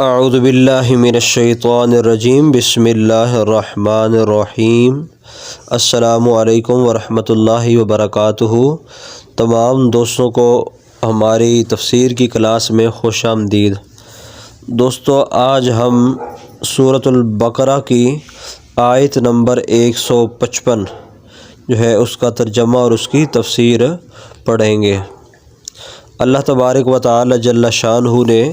اعوذ باللہ من الشیطان الرجیم بسم اللہ الرحمن الرحیم۔ السلام علیکم ورحمۃ اللہ وبرکاتہ۔ تمام دوستوں کو ہماری تفسیر کی کلاس میں خوش آمدید۔ دوستو، آج ہم سورۃ البقرہ کی آیت نمبر 155 جو ہے اس کا ترجمہ اور اس کی تفسیر پڑھیں گے۔ اللہ تبارک و تعالی جل شانہ نے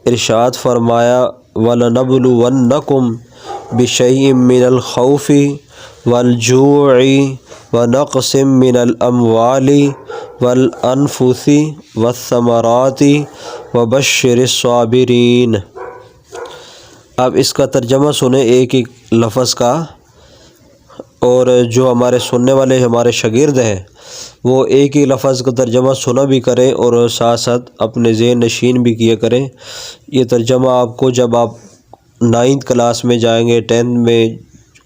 ارشاد فرمایا، وَلَنَبْلُوَنَّكُمْ بِشَيْءٍ مِّنَ الْخَوْفِ وَالْجُوعِ وَنَقْصٍ مِّنَ الْأَمْوَالِ وَالْأَنفُسِ وَالثَّمَرَاتِ وَبَشِّرِ الصَّابِرِينَ۔ اب اس کا ترجمہ سنیں ایک ایک لفظ کا، اور جو ہمارے سننے والے ہمارے شاگرد ہیں وہ ایک ہی لفظ کا ترجمہ سنا بھی کریں اور ساتھ ساتھ اپنے ذہن نشین بھی کیا کریں۔ یہ ترجمہ آپ کو جب آپ 9th کلاس میں جائیں گے، 10th میں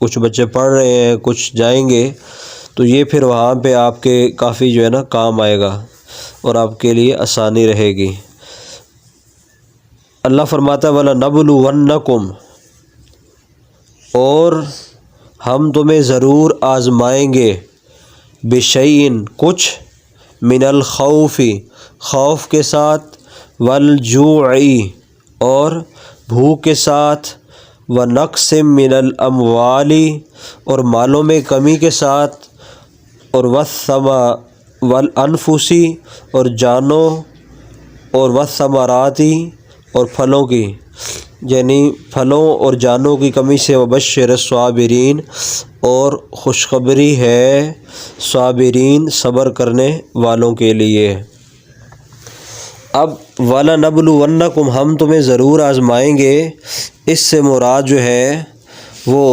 کچھ بچے پڑھ رہے ہیں، کچھ جائیں گے، تو یہ پھر وہاں پہ آپ کے کافی جو ہے نا کام آئے گا اور آپ کے لیے آسانی رہے گی۔ اللہ فرماتا ہے وَلَنَبْلُوَنَّكُمْ، اور ہم تمہیں ضرور آزمائیں گے، بِشَيْءٍ کچھ، من الخوف خوف کے ساتھ، والجوع اور بھوک کے ساتھ، ونقص من الاموال اور مالوں میں کمی کے ساتھ، اور والانفس اور جانوں، اور والثمرات اور پھلوں کی، یعنی پھلوں اور جانوں کی کمی سے، وبشر الصابرین اور خوشخبری ہے صابرین صبر کرنے والوں کے لیے۔ اب وَلَنَبْلُوَنَّكُمْ ہم تمہیں ضرور آزمائیں گے، اس سے مراد جو ہے وہ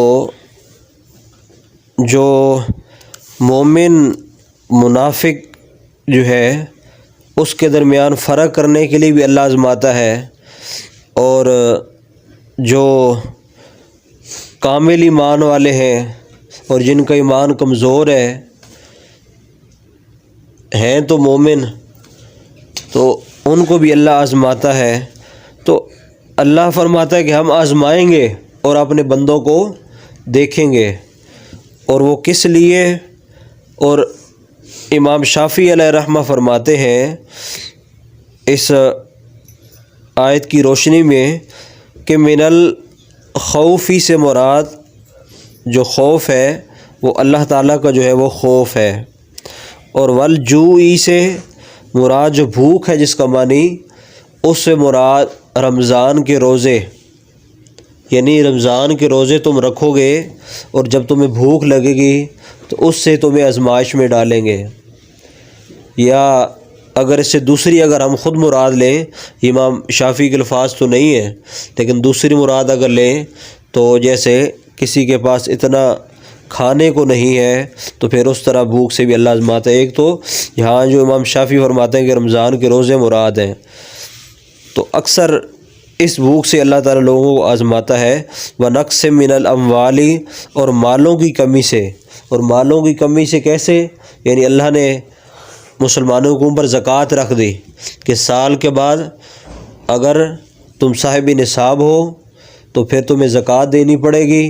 جو مومن منافق جو ہے اس کے درمیان فرق کرنے کے لیے بھی اللہ آزماتا ہے، اور جو کامل ایمان والے ہیں اور جن کا ایمان کمزور ہیں تو مومن، تو ان کو بھی اللہ آزماتا ہے۔ تو اللہ فرماتا ہے کہ ہم آزمائیں گے اور اپنے بندوں کو دیکھیں گے، اور وہ کس لیے؟ اور امام شافعی علیہ رحمہ فرماتے ہیں اس آیت کی روشنی میں کہ من الخوفی سے مراد جو خوف ہے وہ اللہ تعالیٰ کا جو ہے وہ خوف ہے، اور والجوعی سے مراد جو بھوک ہے جس کا معنی، اس سے مراد رمضان کے روزے، یعنی رمضان کے روزے تم رکھو گے اور جب تمہیں بھوک لگے گی تو اس سے تمہیں آزمائش میں ڈالیں گے۔ یا اگر اس سے دوسری اگر ہم خود مراد لیں، امام شافعی کے الفاظ تو نہیں ہیں لیکن دوسری مراد اگر لیں تو جیسے کسی کے پاس اتنا کھانے کو نہیں ہے تو پھر اس طرح بھوک سے بھی اللہ آزماتا ہے۔ ایک تو یہاں جو امام شافعی فرماتے ہیں کہ رمضان کے روزے مراد ہیں، تو اکثر اس بھوک سے اللہ تعالیٰ لوگوں کو آزماتا ہے۔ وَنَقْصٍ مِّنَ الْأَمْوَالِ اور مالوں کی کمی سے، اور مالوں کی کمی سے کیسے؟ یعنی اللہ نے مسلمانوں کے اوپر زکوٰۃ رکھ دی کہ سال کے بعد اگر تم صاحب نصاب ہو تو پھر تمہیں زکوٰۃ دینی پڑے گی،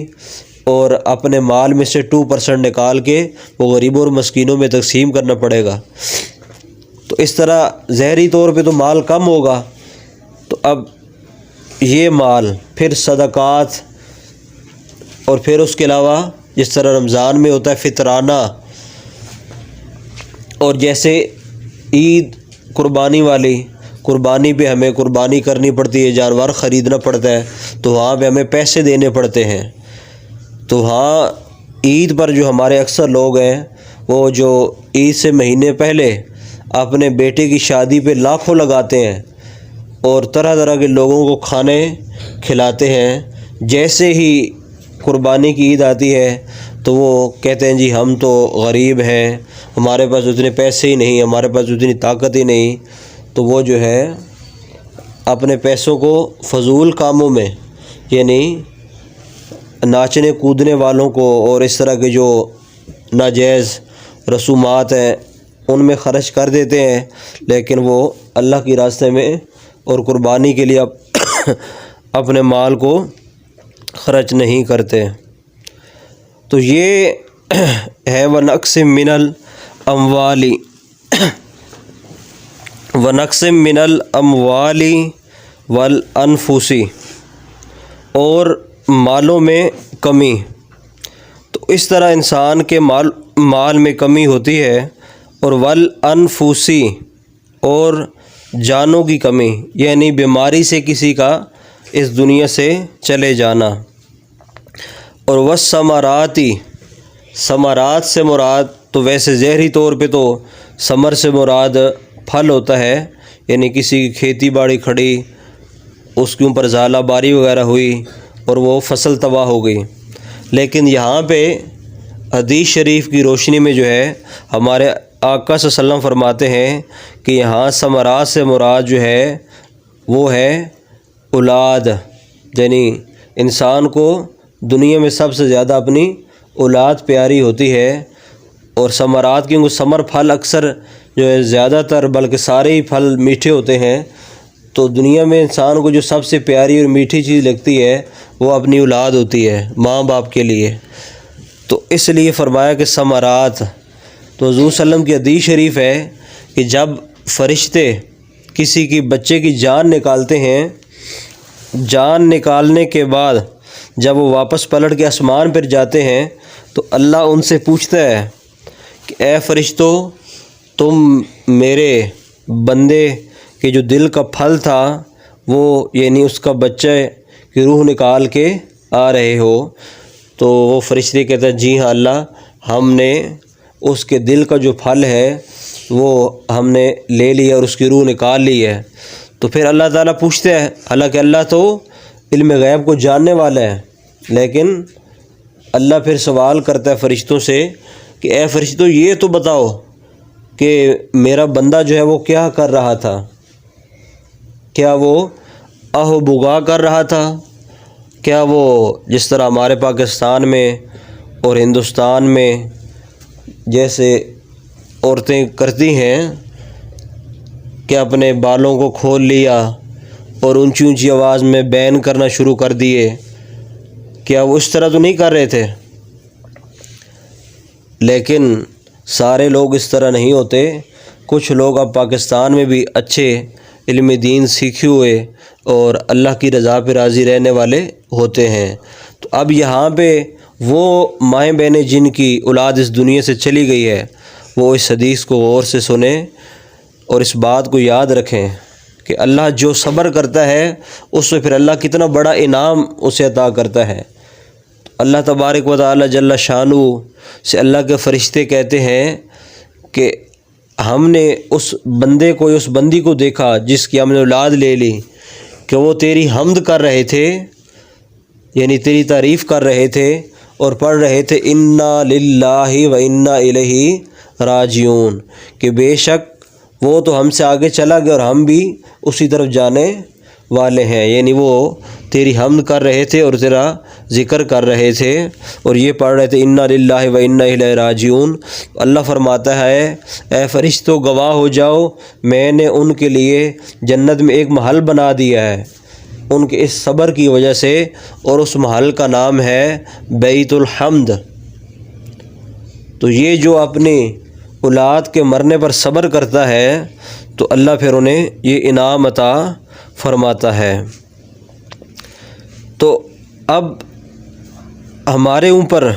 اور اپنے مال میں سے 2% نکال کے وہ غریبوں اور مسکینوں میں تقسیم کرنا پڑے گا۔ تو اس طرح ظاہری طور پہ تو مال کم ہوگا، تو اب یہ مال پھر صدقات، اور پھر اس کے علاوہ جس طرح رمضان میں ہوتا ہے فطرانہ، اور جیسے عید قربانی والی، قربانی پہ ہمیں قربانی کرنی پڑتی ہے، جانور خریدنا پڑتا ہے، تو وہاں پہ ہمیں پیسے دینے پڑتے ہیں۔ تو ہاں عید پر جو ہمارے اکثر لوگ ہیں وہ جو عید سے مہینے پہلے اپنے بیٹے کی شادی پہ لاکھوں لگاتے ہیں اور طرح طرح کے لوگوں کو کھانے کھلاتے ہیں، جیسے ہی قربانی کی عید آتی ہے تو وہ کہتے ہیں جی ہم تو غریب ہیں، ہمارے پاس اتنے پیسے ہی نہیں، ہمارے پاس اتنی طاقت ہی نہیں، تو وہ جو ہے اپنے پیسوں کو فضول کاموں میں، یعنی ناچنے کودنے والوں کو اور اس طرح کے جو ناجائز رسومات ہیں ان میں خرچ کر دیتے ہیں، لیکن وہ اللہ کے راستے میں اور قربانی کے لیے اپنے مال کو خرچ نہیں کرتے۔ تو یہ ہے ونقص من الاموال ونقص من الاموال والانفس، اور مالوں میں کمی۔ تو اس طرح انسان کے مال میں کمی ہوتی ہے، اور والانفس، اور جانوں کی کمی، یعنی بیماری سے کسی کا اس دنیا سے چلے جانا۔ اور والثمرات، ثمرات سے مراد تو ویسے ظاہری طور پہ تو ثمر سے مراد پھل ہوتا ہے، یعنی کسی کی کھیتی باڑی کھڑی، اس کے اوپر ژالہ باری وغیرہ ہوئی اور وہ فصل تباہ ہو گئی۔ لیکن یہاں پہ حدیث شریف کی روشنی میں جو ہے ہمارے آقا صلی اللہ علیہ وسلم فرماتے ہیں کہ یہاں ثمرات سے مراد جو ہے وہ ہے اولاد، یعنی انسان کو دنیا میں سب سے زیادہ اپنی اولاد پیاری ہوتی ہے۔ اور ثمرات، کیونکہ ثمر پھل اکثر جو ہے زیادہ تر بلکہ سارے ہی پھل میٹھے ہوتے ہیں، تو دنیا میں انسان کو جو سب سے پیاری اور میٹھی چیز لگتی ہے وہ اپنی اولاد ہوتی ہے، ماں باپ کے لیے۔ تو اس لیے فرمایا کہ ثمرات۔ تو حضور صلی اللہ علیہ وسلم کی حدیث شریف ہے کہ جب فرشتے کسی کی بچے کی جان نکالتے ہیں، جان نکالنے کے بعد جب وہ واپس پلٹ کے آسمان پر جاتے ہیں تو اللہ ان سے پوچھتا ہے کہ اے فرشتوں، تم میرے بندے کے جو دل کا پھل تھا وہ یعنی اس کا بچہ کی روح نکال کے آ رہے ہو؟ تو وہ فرشتے کہتے ہیں جی ہاں اللہ، ہم نے اس کے دل کا جو پھل ہے وہ ہم نے لے لیا اور اس کی روح نکال لی ہے۔ تو پھر اللہ تعالیٰ پوچھتے ہیں، حالانکہ اللہ تو علم غیب کو جاننے والا ہے، لیکن اللہ پھر سوال کرتا ہے فرشتوں سے کہ اے فرشتوں، یہ تو بتاؤ کہ میرا بندہ جو ہے وہ کیا کر رہا تھا؟ کیا وہ آہ بگا کر رہا تھا؟ کیا وہ جس طرح ہمارے پاکستان میں اور ہندوستان میں جیسے عورتیں کرتی ہیں کہ اپنے بالوں کو کھول لیا اور اونچی اونچی آواز میں بیان کرنا شروع کر دیے، کیا وہ اس طرح تو نہیں کر رہے تھے؟ لیکن سارے لوگ اس طرح نہیں ہوتے۔ کچھ لوگ اب پاکستان میں بھی اچھے علم دین سیکھے ہوئے اور اللہ کی رضا پہ راضی رہنے والے ہوتے ہیں۔ تو اب یہاں پہ وہ مائیں بہنیں جن کی اولاد اس دنیا سے چلی گئی ہے، وہ اس حدیث کو غور سے سنیں اور اس بات کو یاد رکھیں کہ اللہ جو صبر کرتا ہے اس سے پھر اللہ کتنا بڑا انعام اسے عطا کرتا ہے۔ اللہ تبارک و تعالی جل شانہ سے اللہ کے فرشتے کہتے ہیں کہ ہم نے اس بندے کو، اس بندی کو دیکھا جس کی ہم نے اولاد لے لی کہ وہ تیری حمد کر رہے تھے، یعنی تیری تعریف کر رہے تھے اور پڑھ رہے تھے انا للہ و انا الیہ راجعون، کہ بے شک وہ تو ہم سے آگے چلا گیا اور ہم بھی اسی طرف جانے والے ہیں۔ یعنی وہ تیری حمد کر رہے تھے اور تیرا ذکر کر رہے تھے اور یہ پڑھ رہے تھے انا للہ و انا الیہ راجعون۔ اللہ فرماتا ہے اے فرشتوں گواہ ہو جاؤ، میں نے ان کے لیے جنت میں ایک محل بنا دیا ہے ان کے اس صبر کی وجہ سے، اور اس محل کا نام ہے بیت الحمد۔ تو یہ جو اپنی اولاد کے مرنے پر صبر کرتا ہے تو اللہ پھر انہیں یہ انعام عطا فرماتا ہے۔ تو اب ہمارے اوپر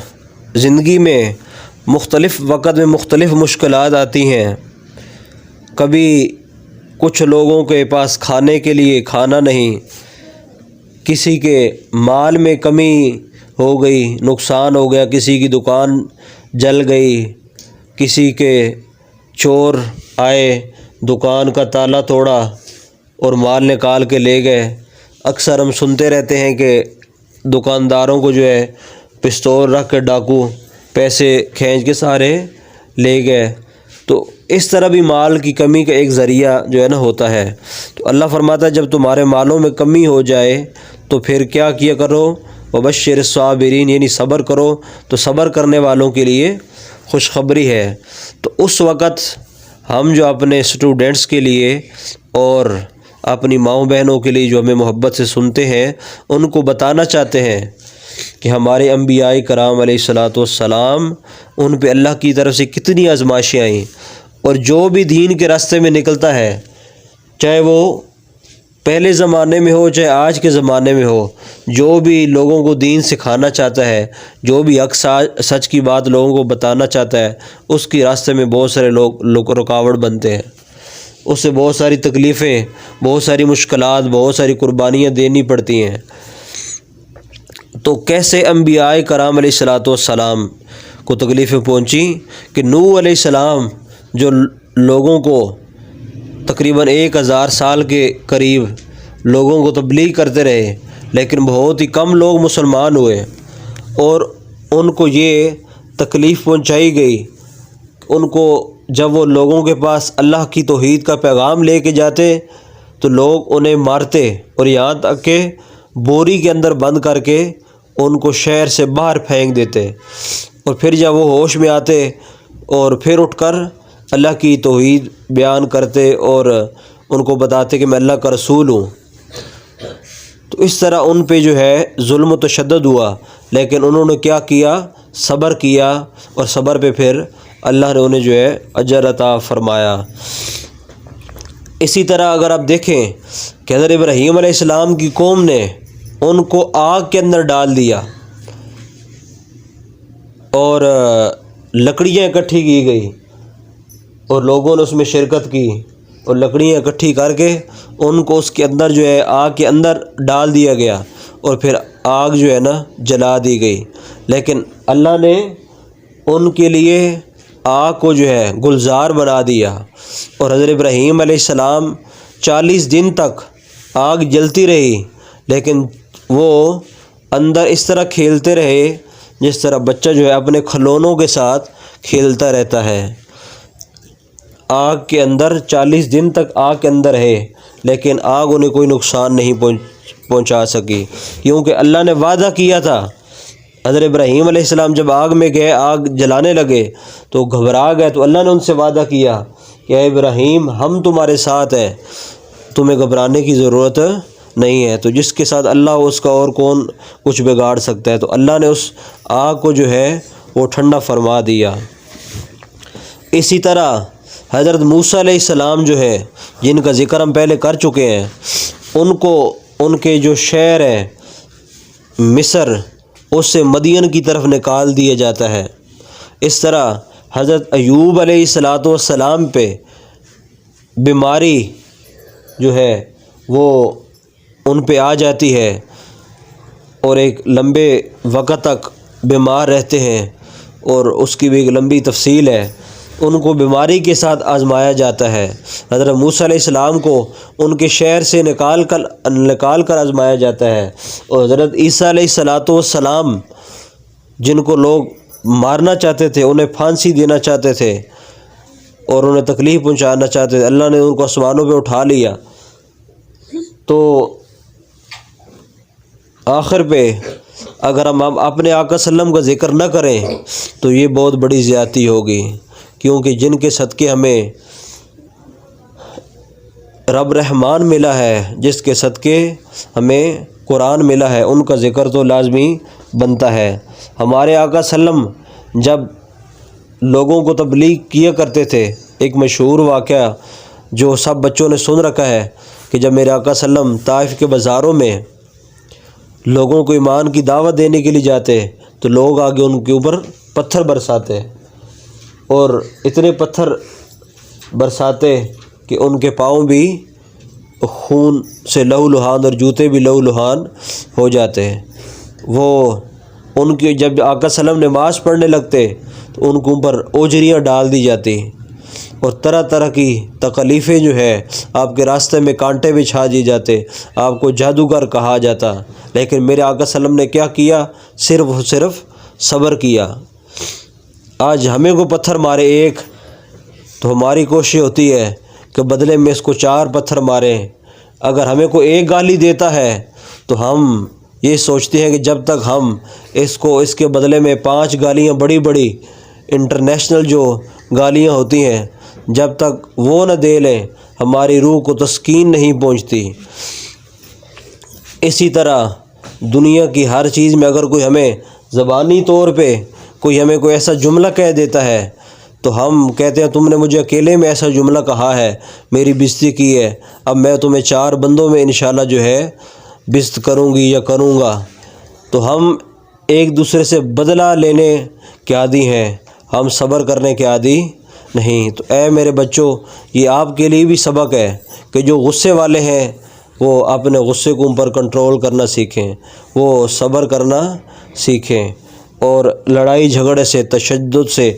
زندگی میں مختلف وقت میں مختلف مشکلات آتی ہیں۔ کبھی کچھ لوگوں کے پاس کھانے کے لیے کھانا نہیں، کسی کے مال میں کمی ہو گئی، نقصان ہو گیا، کسی کی دکان جل گئی، کسی کے چور آئے دکان کا تالا توڑا اور مال نکال کے لے گئے۔ اکثر ہم سنتے رہتے ہیں کہ دکانداروں کو جو ہے پستول رکھ کے ڈاکو پیسے کھینچ کے سارے لے گئے۔ تو اس طرح بھی مال کی کمی کا ایک ذریعہ جو ہے نا ہوتا ہے۔ تو اللہ فرماتا ہے جب تمہارے مالوں میں کمی ہو جائے تو پھر کیا کیا کرو، وبشر الصابرین، یعنی صبر کرو، تو صبر کرنے والوں کے لیے خوشخبری ہے۔ تو اس وقت ہم جو اپنے اسٹوڈنٹس کے لیے اور اپنی ماؤں بہنوں کے لیے جو ہمیں محبت سے سنتے ہیں ان کو بتانا چاہتے ہیں کہ ہمارے انبیاء کرام علیہ الصلاۃ والسلام ان پہ اللہ کی طرف سے کتنی آزمائشیں آئیں، اور جو بھی دین کے راستے میں نکلتا ہے، چاہے وہ پہلے زمانے میں ہو چاہے آج کے زمانے میں ہو، جو بھی لوگوں کو دین سکھانا چاہتا ہے، جو بھی حق سچ کی بات لوگوں کو بتانا چاہتا ہے، اس کے راستے میں بہت سارے لوگ رکاوٹ بنتے ہیں، اس سے بہت ساری تکلیفیں، بہت ساری مشکلات، بہت ساری قربانیاں دینی پڑتی ہیں۔ تو کیسے انبیاء کرام علیہ الصلاۃ والسلام کو تکلیفیں پہنچی کہ نوح علیہ السلام جو لوگوں کو تقریباً 1000 سال کے قریب لوگوں کو تبلیغ کرتے رہے، لیکن بہت ہی کم لوگ مسلمان ہوئے، اور ان کو یہ تکلیف پہنچائی گئی، ان کو جب وہ لوگوں کے پاس اللہ کی توحید کا پیغام لے کے جاتے تو لوگ انہیں مارتے، اور یہاں تک کہ بوری کے اندر بند کر کے ان کو شہر سے باہر پھینک دیتے، اور پھر جب وہ ہوش میں آتے اور پھر اٹھ کر اللہ کی توحید بیان کرتے اور ان کو بتاتے کہ میں اللہ کا رسول ہوں، تو اس طرح ان پہ جو ہے ظلم و تشدد ہوا، لیکن انہوں نے کیا کیا؟ صبر کیا، اور صبر پہ پھر اللہ نے انہیں جو ہے اجر عطا فرمایا۔ اسی طرح اگر آپ دیکھیں کہ حضرت ابراہیم علیہ السلام کی قوم نے ان کو آگ کے اندر ڈال دیا اور لکڑیاں اکٹھی کی گئی، اور لوگوں نے اس میں شرکت کی، اور لکڑیاں اکٹھی کر کے ان کو اس کے اندر جو ہے آگ کے اندر ڈال دیا گیا، اور پھر آگ جو ہے نا جلا دی گئی، لیکن اللہ نے ان کے لیے آگ کو جو ہے گلزار بنا دیا، اور حضرت ابراہیم علیہ السلام 40 دن تک آگ جلتی رہی، لیکن وہ اندر اس طرح کھیلتے رہے جس طرح بچہ جو ہے اپنے کھلونوں کے ساتھ کھیلتا رہتا ہے۔ آگ کے اندر 40 دن تک آگ کے اندر رہے، لیکن آگ انہیں کوئی نقصان نہیں پہنچا سکی، کیونکہ اللہ نے وعدہ کیا تھا۔ حضرت ابراہیم علیہ السلام جب آگ میں گئے، آگ جلانے لگے تو گھبرا گئے، تو اللہ نے ان سے وعدہ کیا کہ اے ابراہیم ہم تمہارے ساتھ ہیں، تمہیں گھبرانے کی ضرورت نہیں ہے۔ تو جس کے ساتھ اللہ ہو اس کا اور کون کچھ بگاڑ سکتا ہے؟ تو اللہ نے اس آگ کو جو ہے وہ ٹھنڈا فرما دیا۔ اسی طرح حضرت موسیٰ علیہ السلام جو ہے، جن کا ذکر ہم پہلے کر چکے ہیں، ان کو ان کے جو شہر ہے مصر، اس سے مدین کی طرف نکال دیا جاتا ہے۔ اس طرح حضرت ایوب علیہ الصلاۃ والسلام پہ بیماری جو ہے وہ ان پہ آ جاتی ہے، اور ایک لمبے وقت تک بیمار رہتے ہیں، اور اس کی بھی ایک لمبی تفصیل ہے۔ ان کو بیماری کے ساتھ آزمایا جاتا ہے۔ حضرت موسیٰ علیہ السلام کو ان کے شہر سے نکال کر آزمایا جاتا ہے، اور حضرت عیسیٰ علیہ الصلاۃ والسلام جن کو لوگ مارنا چاہتے تھے، انہیں پھانسی دینا چاہتے تھے اور انہیں تکلیف پہنچانا چاہتے تھے، اللہ نے ان کو آسمانوں پہ اٹھا لیا۔ تو آخر پہ اگر ہم اپنے آقا صلی اللہ علیہ وسلم کا ذکر نہ کریں تو یہ بہت بڑی زیادتی ہوگی، کیونکہ جن کے صدقے ہمیں رب رحمان ملا ہے، جس کے صدقے ہمیں قرآن ملا ہے، ان کا ذکر تو لازمی بنتا ہے۔ ہمارے آقا صلی اللہ علیہ وسلم جب لوگوں کو تبلیغ کیا کرتے تھے، ایک مشہور واقعہ جو سب بچوں نے سن رکھا ہے کہ جب میرے آقا صلی اللہ علیہ وسلم طائف کے بازاروں میں لوگوں کو ایمان کی دعوت دینے کے لیے جاتے تو لوگ آگے ان کے اوپر پتھر برساتے، اور اتنے پتھر برساتے کہ ان کے پاؤں بھی خون سے لہو لہان اور جوتے بھی لہو لہان ہو جاتے ہیں۔ وہ ان کی جب آقا صلی اللہ علیہ وسلم نماز پڑھنے لگتے تو ان کے اوپر اوجریاں ڈال دی جاتی، اور طرح طرح کی تکلیفیں جو ہے آپ کے راستے میں کانٹے بچھا دیے جاتے، آپ کو جادوگر کہا جاتا، لیکن میرے آقا صلی اللہ علیہ وسلم نے کیا کیا؟ صرف صبر کیا۔ آج ہمیں کو پتھر مارے ایک تو ہماری کوشش ہوتی ہے کہ بدلے میں اس کو 4 پتھر ماریں۔ اگر ہمیں کو ایک گالی دیتا ہے تو ہم یہ سوچتے ہیں کہ جب تک ہم اس کے بدلے میں 5 گالیاں بڑی بڑی انٹرنیشنل جو گالیاں ہوتی ہیں جب تک وہ نہ دے لیں ہماری روح کو تسکین نہیں پہنچتی۔ اسی طرح دنیا کی ہر چیز میں اگر کوئی ہمیں زبانی طور پہ کوئی ہمیں کوئی ایسا جملہ کہہ دیتا ہے تو ہم کہتے ہیں تم نے مجھے اکیلے میں ایسا جملہ کہا ہے، میری بےزتی کی ہے، اب میں تمہیں 4 بندوں میں انشاءاللہ جو ہے بست کروں گی یا کروں گا۔ تو ہم ایک دوسرے سے بدلہ لینے کے عادی ہیں، ہم صبر کرنے کے عادی نہیں۔ تو اے میرے بچوں، یہ آپ کے لیے بھی سبق ہے کہ جو غصے والے ہیں وہ اپنے غصے کو اوپر کنٹرول کرنا سیکھیں، وہ صبر کرنا سیکھیں، اور لڑائی جھگڑے سے، تشدد سے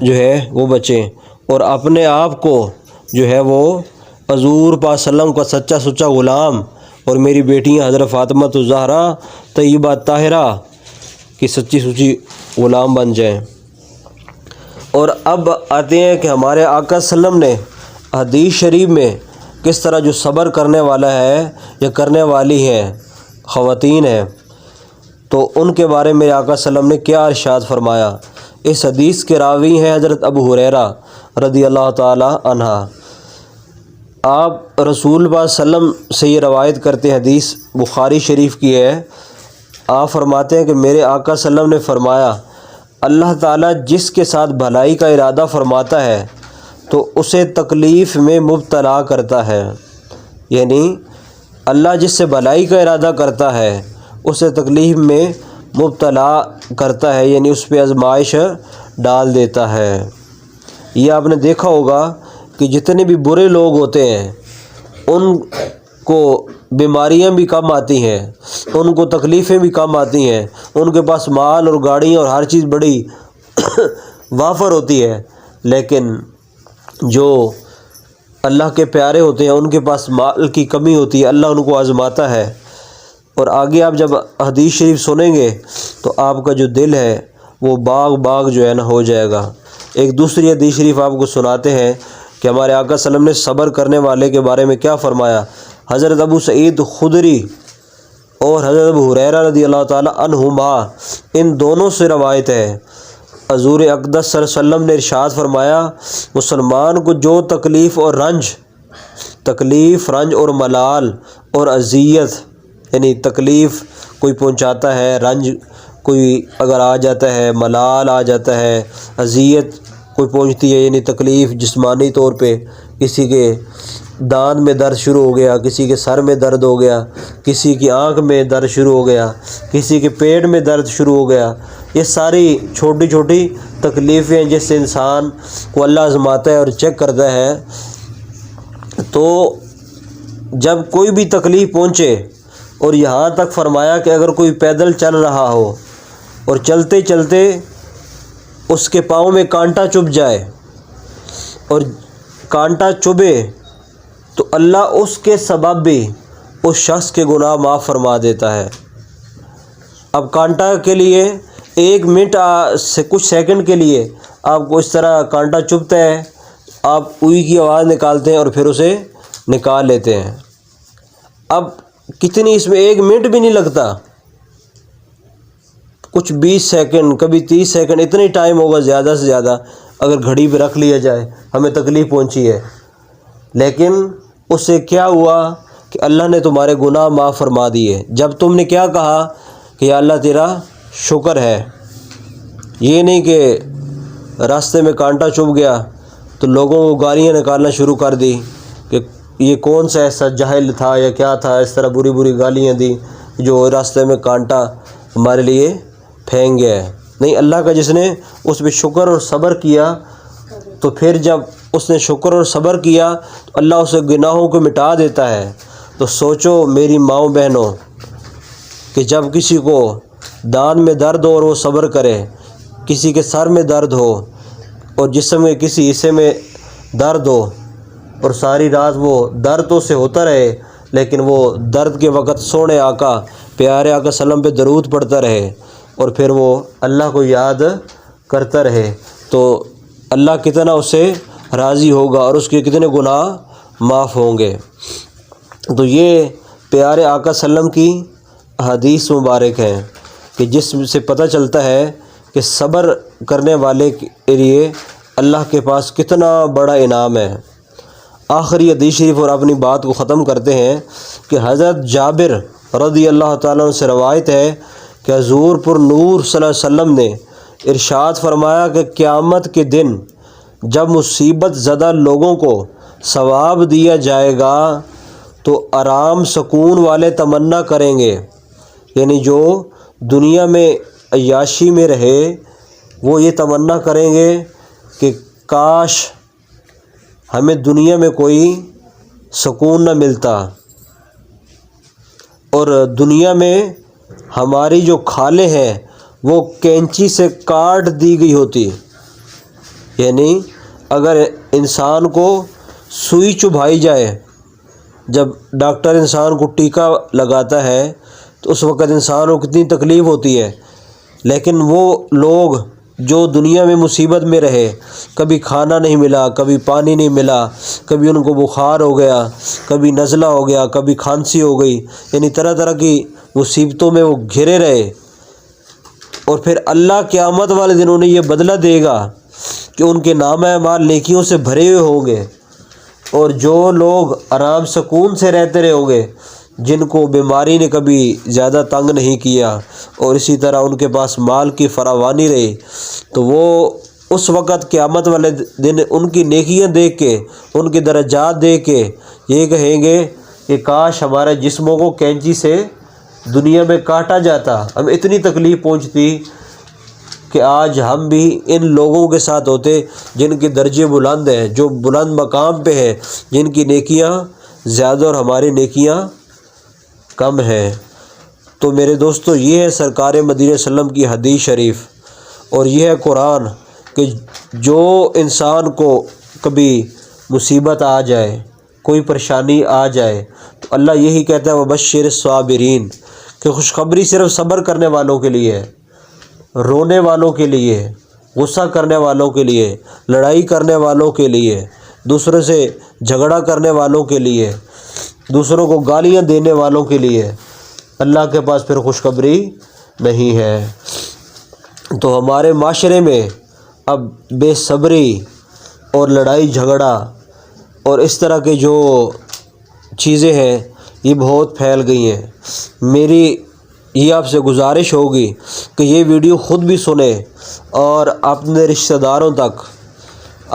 جو ہے وہ بچیں، اور اپنے آپ کو جو ہے وہ حضور پاک صلی اللہ علیہ وسلم کا سچا سچا غلام اور میری بیٹیاں حضرت فاطمہ الزہرا طیبہ طاہرہ کی سچی سچی غلام بن جائیں۔ اور اب آتے ہیں کہ ہمارے آقا صلی اللہ علیہ وسلم نے حدیث شریف میں کس طرح جو صبر کرنے والا ہے یا کرنے والی ہیں خواتین ہیں، تو ان کے بارے میں آقا صلی اللہ علیہ وسلم نے کیا ارشاد فرمایا۔ اس حدیث کے راوی ہیں حضرت ابو ہریرہ رضی اللہ تعالی عنہ۔ آپ رسول اللہ صلی اللہ علیہ وسلم سے یہ روایت کرتے ہیں، حدیث بخاری شریف کی ہے۔ آپ فرماتے ہیں کہ میرے آقا صلی اللہ علیہ وسلم نے فرمایا، اللہ تعالیٰ جس کے ساتھ بھلائی کا ارادہ فرماتا ہے تو اسے تکلیف میں مبتلا کرتا ہے، یعنی اللہ جس سے بھلائی کا ارادہ کرتا ہے اسے تکلیف میں مبتلا کرتا ہے، یعنی اس پہ آزمائش ڈال دیتا ہے۔ یہ آپ نے دیکھا ہوگا کہ جتنے بھی برے لوگ ہوتے ہیں ان کو بیماریاں بھی کم آتی ہیں، ان کو تکلیفیں بھی کم آتی ہیں، ان کے پاس مال اور گاڑیاں اور ہر چیز بڑی وافر ہوتی ہے، لیکن جو اللہ کے پیارے ہوتے ہیں ان کے پاس مال کی کمی ہوتی ہے، اللہ ان کو آزماتا ہے۔ اور آگے آپ جب حدیث شریف سنیں گے تو آپ کا جو دل ہے وہ باغ باغ جو ہے نا ہو جائے گا۔ ایک دوسری حدیث شریف آپ کو سناتے ہیں کہ ہمارے آقا صلی اللہ علیہ وسلم نے صبر کرنے والے کے بارے میں کیا فرمایا۔ حضرت ابو سعید خدری اور حضرت ابو ہریرہ رضی اللہ تعالی عنہما، ان دونوں سے روایت ہے، حضور اقدس صلی اللہ علیہ وسلم نے ارشاد فرمایا، مسلمان کو جو تکلیف اور ملال اور اذیت، یعنی تکلیف کوئی پہنچاتا ہے، رنج کوئی اگر آ جاتا ہے، ملال آ جاتا ہے، اذیت کوئی پہنچتی ہے، یعنی تکلیف جسمانی طور پہ، کسی کے دانت میں درد شروع ہو گیا، کسی کے سر میں درد ہو گیا، کسی کی آنکھ میں درد شروع ہو گیا، کسی کے پیٹ میں درد شروع ہو گیا، یہ ساری چھوٹی چھوٹی تکلیفیں جس سے انسان کو اللہ آزماتا ہے اور چیک کرتا ہے۔ تو جب کوئی بھی تکلیف پہنچے، اور یہاں تک فرمایا کہ اگر کوئی پیدل چل رہا ہو اور چلتے چلتے اس کے پاؤں میں کانٹا چبھ جائے اور کانٹا چبھے تو اللہ اس کے سبب بھی اس شخص کے گناہ معاف فرما دیتا ہے۔ اب کانٹا کے لیے 1 منٹ سے کچھ سیکنڈ کے لیے آپ کو اس طرح کانٹا چبھتا ہے، آپ اوئی کی آواز نکالتے ہیں اور پھر اسے نکال لیتے ہیں۔ اب کتنی اس میں 1 منٹ بھی نہیں لگتا، کچھ 20 سیکنڈ، کبھی 30 سیکنڈ، اتنی ٹائم ہوگا زیادہ سے زیادہ اگر گھڑی پہ رکھ لیا جائے، ہمیں تکلیف پہنچی ہے، لیکن اس سے کیا ہوا کہ اللہ نے تمہارے گناہ معاف فرما دیے۔ جب تم نے کیا کہا کہ یا اللہ تیرا شکر ہے، یہ نہیں کہ راستے میں کانٹا چبھ گیا تو لوگوں کو گالیاں نکالنا شروع کر دی کہ یہ کون سا ایسا جاہل تھا یا کیا تھا، اس طرح بری بری گالیاں دی جو راستے میں کانٹا ہمارے لیے پھینک گیا ہے۔ نہیں، اللہ کا جس نے اس پہ شکر اور صبر کیا، تو پھر جب اس نے شکر اور صبر کیا تو اللہ اسے گناہوں کو مٹا دیتا ہے۔ تو سوچو میری ماؤں بہنوں کہ جب کسی کو دانت میں درد ہو اور وہ صبر کرے، کسی کے سر میں درد ہو اور جسم کے کسی حصے میں درد ہو اور ساری رات وہ درد تو سے ہوتا رہے، لیکن وہ درد کے وقت سونے آقا پیارے آقا صلی اللہ علیہ وسلم پہ درود پڑھتا رہے اور پھر وہ اللہ کو یاد کرتا رہے، تو اللہ کتنا اس سے راضی ہوگا اور اس کے کتنے گناہ معاف ہوں گے۔ تو یہ پیارے آقا صلی اللہ علیہ وسلم کی حدیث مبارک ہیں کہ جس سے پتہ چلتا ہے کہ صبر کرنے والے کے لیے اللہ کے پاس کتنا بڑا انعام ہے۔ آخری حدیث شریف اور اپنی بات کو ختم کرتے ہیں کہ حضرت جابر رضی اللہ تعالیٰ عنہ سے روایت ہے کہ حضور پر نور صلی اللہ علیہ وسلم نے ارشاد فرمایا کہ قیامت کے دن جب مصیبت زدہ لوگوں کو ثواب دیا جائے گا تو آرام سکون والے تمنا کریں گے، یعنی جو دنیا میں عیاشی میں رہے وہ یہ تمنا کریں گے کہ کاش ہمیں دنیا میں کوئی سکون نہ ملتا، اور دنیا میں ہماری جو کھالیں ہیں وہ کینچی سے کاٹ دی گئی ہوتی، یعنی اگر انسان کو سوئی چبھائی جائے، جب ڈاکٹر انسان کو ٹیکہ لگاتا ہے تو اس وقت انسان کو کتنی تکلیف ہوتی ہے، لیکن وہ لوگ جو دنیا میں مصیبت میں رہے، کبھی کھانا نہیں ملا، کبھی پانی نہیں ملا، کبھی ان کو بخار ہو گیا، کبھی نزلہ ہو گیا، کبھی کھانسی ہو گئی، یعنی طرح طرح کی مصیبتوں میں وہ گھرے رہے، اور پھر اللہ قیامت والے دن انہیں یہ بدلہ دے گا کہ ان کے نامہ اعمال نیکیوں سے بھرے ہوئے ہوں گے، اور جو لوگ آرام سکون سے رہتے رہے ہوں گے، جن کو بیماری نے کبھی زیادہ تنگ نہیں کیا اور اسی طرح ان کے پاس مال کی فراوانی رہی، تو وہ اس وقت قیامت والے دن ان کی نیکیاں دیکھ کے، ان کے درجات دیکھ کے یہ کہیں گے کہ کاش ہمارے جسموں کو کینچی سے دنیا میں کاٹا جاتا، ہمیں اتنی تکلیف پہنچتی کہ آج ہم بھی ان لوگوں کے ساتھ ہوتے جن کے درجے بلند ہیں، جو بلند مقام پہ ہیں، جن کی نیکیاں زیادہ اور ہماری نیکیاں کم ہیں۔ تو میرے دوستو، یہ ہے سرکار مدینہ صلی اللہ علیہ وسلم کی حدیث شریف، اور یہ ہے قرآن کہ جو انسان کو کبھی مصیبت آ جائے، کوئی پریشانی آ جائے، تو اللہ یہی کہتا ہے وبشر الصابرین، کہ خوشخبری صرف صبر کرنے والوں کے لیے ہے، رونے والوں کے لیے، غصہ کرنے والوں کے لیے، لڑائی کرنے والوں کے لیے، دوسروں سے جھگڑا کرنے والوں کے لیے، دوسروں کو گالیاں دینے والوں کے لیے اللہ کے پاس پھر خوشخبری نہیں ہے۔ تو ہمارے معاشرے میں اب بے صبری اور لڑائی جھگڑا اور اس طرح کے جو چیزیں ہیں یہ بہت پھیل گئی ہیں۔ میری یہ آپ سے گزارش ہوگی کہ یہ ویڈیو خود بھی سنیں اور اپنے رشتہ داروں تک،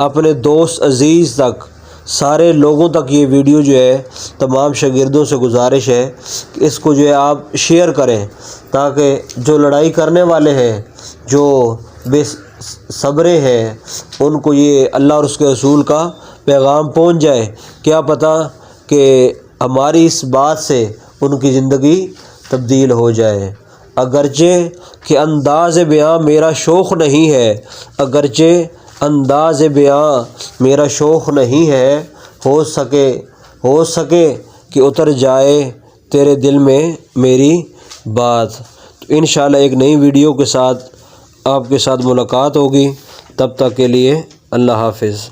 اپنے دوست عزیز تک، سارے لوگوں تک یہ ویڈیو جو ہے، تمام شاگردوں سے گزارش ہے کہ اس کو جو ہے آپ شیئر کریں، تاکہ جو لڑائی کرنے والے ہیں، جو بے صبرے ہیں، ان کو یہ اللہ اور اس کے رسول کا پیغام پہنچ جائے۔ کیا پتہ کہ ہماری اس بات سے ان کی زندگی تبدیل ہو جائے۔ اگرچہ کہ انداز بیاں میرا شوق نہیں ہے، اگرچہ انداز بیاں میرا شوق نہیں ہے، ہو سکے کہ اتر جائے تیرے دل میں میری بات۔ تو انشاءاللہ ایک نئی ویڈیو کے ساتھ آپ کے ساتھ ملاقات ہوگی، تب تک کے لیے اللہ حافظ۔